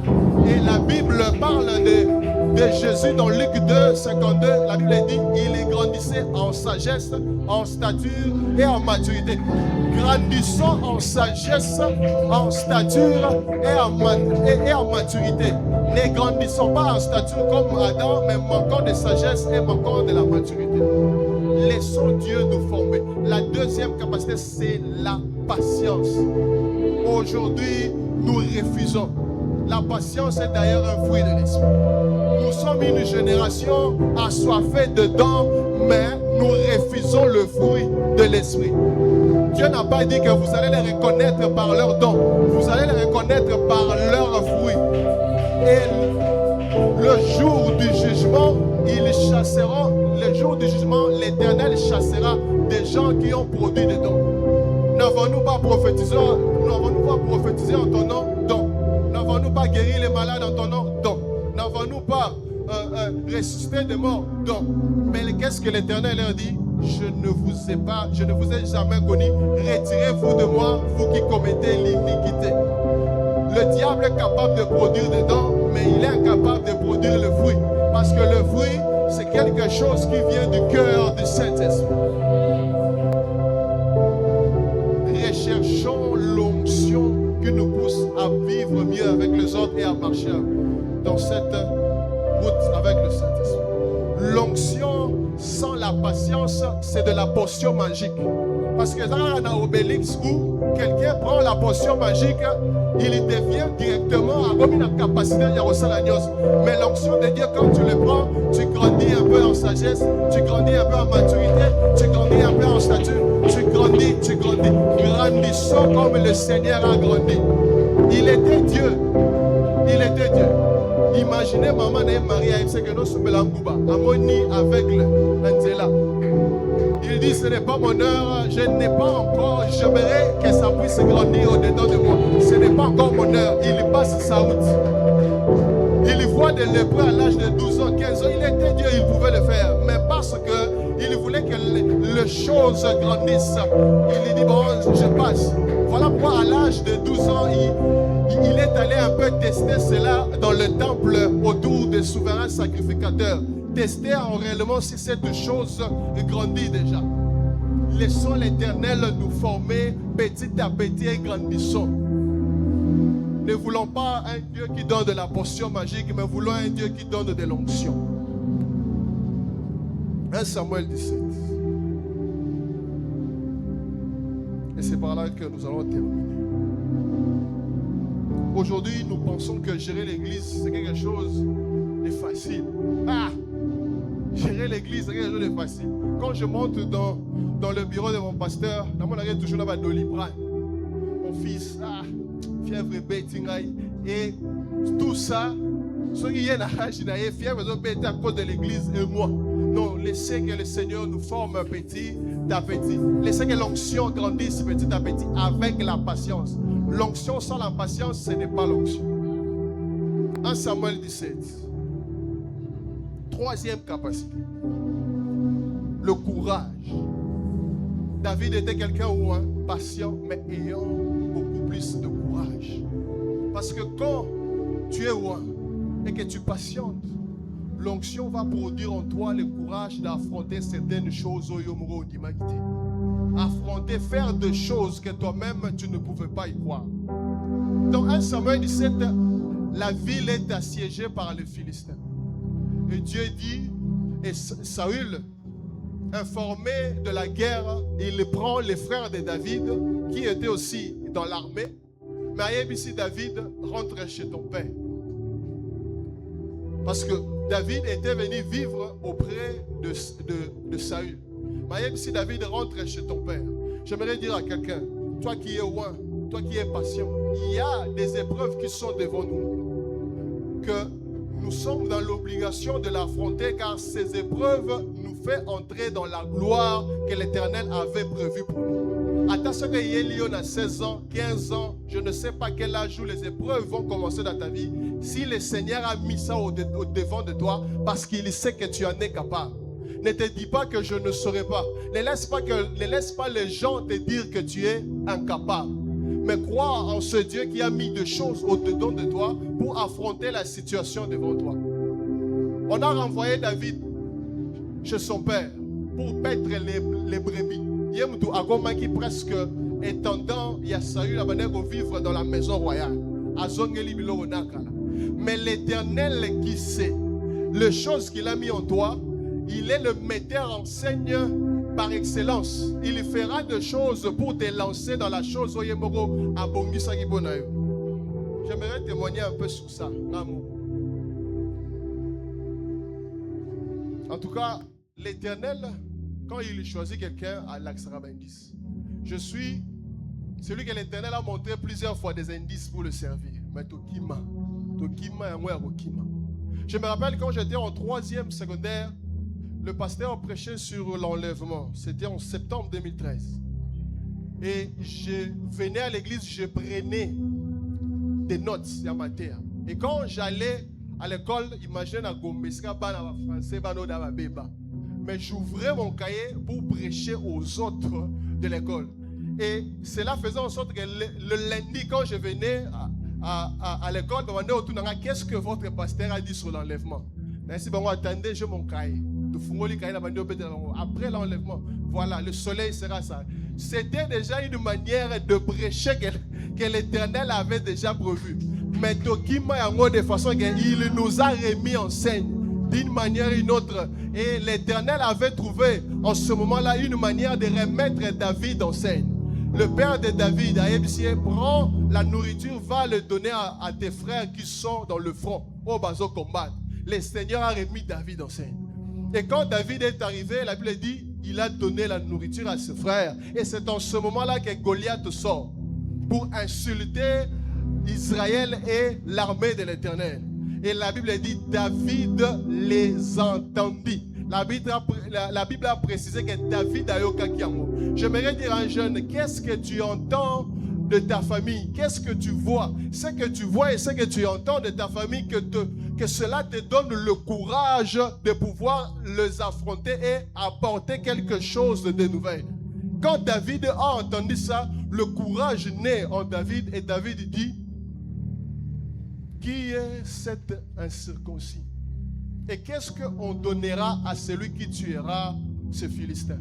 Et la Bible parle de Jésus dans Luc 2, 52. La Bible dit, il grandissait en sagesse, en stature et en maturité. Grandissons en sagesse, en stature et en maturité. Ne grandissons pas en stature comme Adam, mais manquant de sagesse et manquant de la maturité. Laissons Dieu nous former. La deuxième capacité, c'est la patience. Aujourd'hui, nous refusons. La patience est d'ailleurs un fruit de l'esprit. Nous sommes une génération assoiffée dedans, mais nous refusons le fruit de l'esprit. Dieu n'a pas dit que vous allez les reconnaître par leurs dons. Vous allez les reconnaître par leurs fruits. Et le jour du jugement, ils chasseront. Le jour du jugement, l'Éternel chassera des gens qui ont produit des dons. N'avons-nous pas prophétisé en ton nom? Non. N'avons-nous pas guéri les malades en ton nom? Non. N'avons-nous pas ressuscité des morts? Non. Mais qu'est-ce que l'Éternel leur dit? Je ne vous ai jamais connu. Retirez-vous de moi, vous qui commettez l'iniquité. Le diable est capable de produire des dons, mais il est incapable de produire le fruit. Parce que le fruit, c'est quelque chose qui vient du cœur du Saint-Esprit. Recherchons l'onction qui nous pousse à vivre mieux avec les autres et à marcher dans cette route avec le Saint-Esprit. L'onction sans la patience, c'est de la potion magique. Parce que dans un Obélix où quelqu'un prend la potion magique, il devient directement à la capacité de mais l'onction de Dieu, quand tu le prends, tu grandis un peu en sagesse, tu grandis un peu en maturité, tu grandis un peu en stature, tu grandis. Grandissons comme le Seigneur a grandi. Il était Dieu. Imaginez maman et Maria, il sait que nous sommes Amoni aveugle, Angela. Il dit, ce n'est pas mon heure, je n'ai pas encore, j'aimerais que ça puisse grandir au-dedans de moi. Ce n'est pas encore mon heure, il passe sa route. Il voit des lépreux à l'âge de 12 ans, 15 ans, il était Dieu, il pouvait le faire. Mais parce qu'il voulait que les choses grandissent, il dit, bon, je passe. Voilà pourquoi à l'âge de 12 ans, il est allé un peu tester cela dans le temple autour des souverains sacrificateurs. Tester en réellement si cette chose grandit déjà. Laissons l'Éternel nous former petit à petit et grandissons. Ne voulons pas un Dieu qui donne de la potion magique, mais voulons un Dieu qui donne de l'onction. 1 Samuel 17. Et c'est par là que nous allons terminer. Aujourd'hui, nous pensons que gérer l'église, c'est quelque chose de facile. Gérer l'église, c'est quelque chose de facile. Quand je monte dans le bureau de mon pasteur, dans mon arrière, toujours là-bas, Doliprane. Mon fils, fièvre bêting, et tout ça, ceux qui viennent à fièvre bêting à cause de l'église et moi. Non, laissez que le Seigneur nous forme petit à petit. Laissez que l'onction grandisse petit à petit avec la patience. L'onction sans la patience, ce n'est pas l'onction. 1 Samuel 17. Troisième capacité. Le courage. David était quelqu'un patient, mais ayant beaucoup plus de courage. Parce que quand tu es loin et que tu patientes, l'onction va produire en toi le courage d'affronter certaines choses au Yomoro d'humanité. Affronter, faire des choses que toi-même tu ne pouvais pas y croire. Dans 1 Samuel 17, la ville est assiégée par les Philistins. Et Dieu dit, et Saül, informé de la guerre, il prend les frères de David qui étaient aussi dans l'armée. Mais ici, David, rentre chez ton père. Parce que David était venu vivre auprès de Saül. Mais ici, David, rentre chez ton père. J'aimerais dire à quelqu'un, toi qui es loin, toi qui es patient, il y a des épreuves qui sont devant nous, que nous sommes dans l'obligation de l'affronter, car ces épreuves nous font entrer dans la gloire que l'Éternel avait prévue pour nous. Attention que Yélion a 16 ans, 15 ans, je ne sais pas quel âge où les épreuves vont commencer dans ta vie. Si le Seigneur a mis ça au devant de toi, parce qu'il sait que tu en es capable. Ne te dis pas que je ne saurais pas. Ne laisse pas les gens te dire que tu es incapable. Mais crois en ce Dieu qui a mis des choses au-dedans de toi pour affronter la situation devant toi. On a renvoyé David chez son père pour paître les brebis. Il y a un qui presque étendant, il y a Saül à vivre dans la maison royale. Mais l'Éternel qui sait les choses qu'il a mis en toi, il est le metteur en scène par excellence. Il fera des choses pour te lancer dans la chose. J'aimerais témoigner un peu sur ça, l'amour. En tout cas, l'Éternel, quand il choisit quelqu'un à l'Axarabindis, je suis celui que l'Éternel a montré plusieurs fois des indices pour le servir. Mais Tokima. Je me rappelle quand j'étais en 3e secondaire, le pasteur prêchait sur l'enlèvement. C'était en septembre 2013. Et je venais à l'église, je prenais des notes à ma terre. Et quand j'allais à l'école, imaginez à Gombeska, français, mais j'ouvrais mon cahier pour prêcher aux autres de l'école. Et cela faisait en sorte que le lundi, quand je venais à l'école, je me demandais qu'est-ce que votre pasteur a dit sur l'enlèvement. Merci, attendez, j'ai mon cahier. Après l'enlèvement, voilà, le soleil sera ça. C'était déjà une manière de prêcher que l'Éternel avait déjà prévu. Mais de façon qu'il nous a remis en scène d'une manière ou une autre. Et l'Éternel avait trouvé en ce moment-là une manière de remettre David en scène. Le père de David, Aïebisier, prend la nourriture, va le donner à tes frères qui sont dans le front, au bateau combattre. Le Seigneur a remis David en scène. Et quand David est arrivé, la Bible dit, il a donné la nourriture à ses frères. Et c'est en ce moment-là que Goliath sort pour insulter Israël et l'armée de l'Éternel. Et la Bible dit, David les entendit. La Bible a précisé que David a eu Kakiamo. J'aimerais dire à un jeune, qu'est-ce que tu entends de ta famille? Qu'est-ce que tu vois? Ce que tu vois et ce que tu entends de ta famille, que cela te donne le courage de pouvoir les affronter et apporter quelque chose de nouvel. Quand David a entendu ça, le courage naît en David et David dit, qui est cet incirconcis? Et qu'est-ce qu'on donnera à celui qui tuera ce Philistin?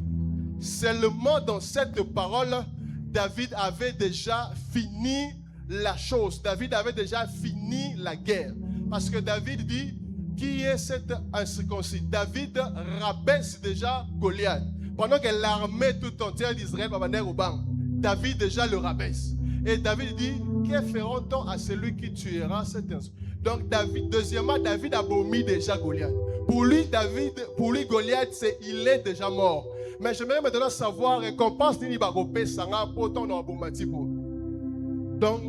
Seulement dans cette parole, David avait déjà fini la chose. David avait déjà fini la guerre. Parce que David dit, qui est cet incirconcis? David rabaisse déjà Goliath. Pendant que l'armée tout entière d'Israël va venir au banc, David déjà le rabaisse. Et David dit, que ferons-nous à celui qui tuera cet incirconcis? Donc deuxièmement, David a vomi déjà Goliath. Pour lui, Goliath, il est déjà mort. Mais j'aimerais maintenant savoir, récompense ni bagopé sanga poton no abomatipo. Donc,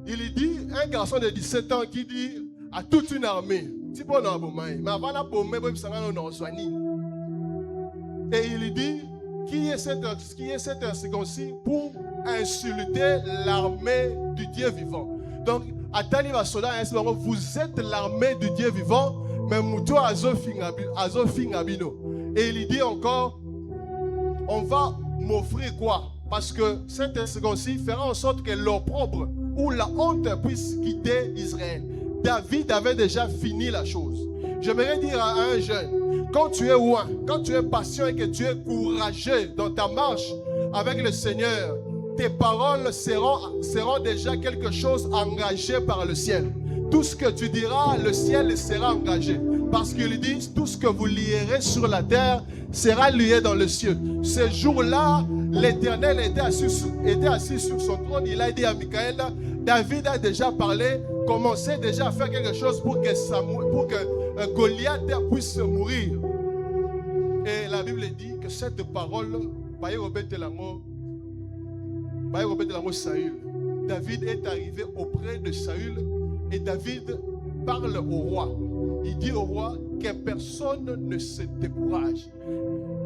il dit, un garçon de 17 ans qui dit à toute une armée, tipo no abomai, mais avant la bombe, sanga no soigni. Et il dit, qui est cet incirconcis pour insulter l'armée du Dieu vivant? Donc, Vous êtes l'armée du Dieu vivant, mais Mouto Azo Fingabino. Et il dit encore, on va m'offrir quoi? Parce que cette circoncis fera en sorte que l'opprobre ou la honte puisse quitter Israël. David avait déjà fini la chose. J'aimerais dire à un jeune, quand tu es loin, quand tu es patient et que tu es courageux dans ta marche avec le Seigneur, tes paroles seront déjà quelque chose engagé par le ciel. Tout ce que tu diras, le ciel sera engagé. Parce qu'il dit, tout ce que vous lierez sur la terre sera lié dans le ciel. Ce jour-là, l'Éternel était assis sur son trône. Il a dit à Michael, David a déjà parlé, commencé déjà à faire quelque chose pour que Goliath puisse mourir. Et la Bible dit que cette parole, Saül. David est arrivé auprès de Saül et David parle au roi. Il dit au roi que personne ne se décourage.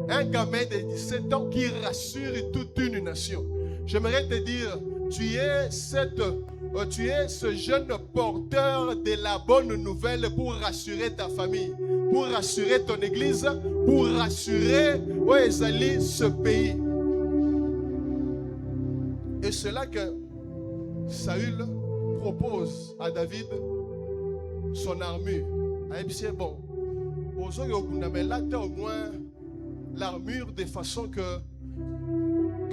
Un gamin de 17 ans qui rassure toute une nation. J'aimerais te dire, tu es ce jeune porteur de la bonne nouvelle pour rassurer ta famille, pour rassurer ton église, pour rassurer ce pays. Et c'est là que Saül propose à David son armure. Il dit, bon, mais là, tu as au moins l'armure de façon que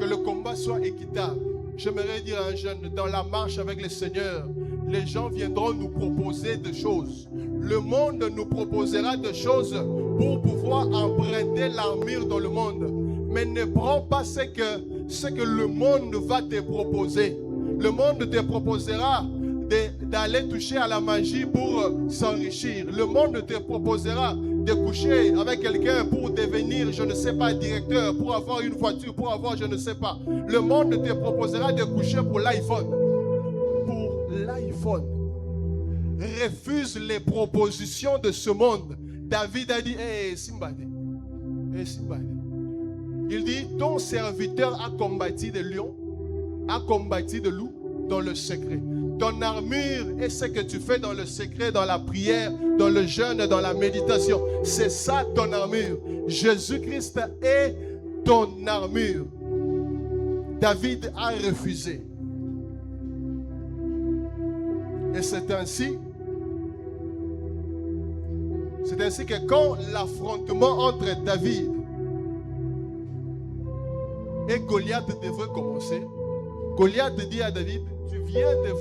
le combat soit équitable. J'aimerais dire à un jeune, dans la marche avec le Seigneur, les gens viendront nous proposer des choses. Le monde nous proposera des choses pour pouvoir emprunter l'armure dans le monde. Mais ne prends pas ce que le monde va te proposer. Le monde te proposera d'aller toucher à la magie pour s'enrichir. Le monde te proposera de coucher avec quelqu'un pour devenir, je ne sais pas, directeur, pour avoir une voiture, pour avoir, je ne sais pas. Le monde te proposera de coucher pour l'iPhone. Pour l'iPhone. Refuse les propositions de ce monde. David a dit, Simbade. Simbade. Il dit, ton serviteur a combattu des lions, a combattu des loups dans le secret. Ton armure est ce que tu fais dans le secret, dans la prière, dans le jeûne, dans la méditation. C'est ça ton armure. Jésus-Christ est ton armure. David a refusé. Et c'est ainsi que quand l'affrontement entre David et Goliath devrait commencer, Goliath dit à David, tu viens de...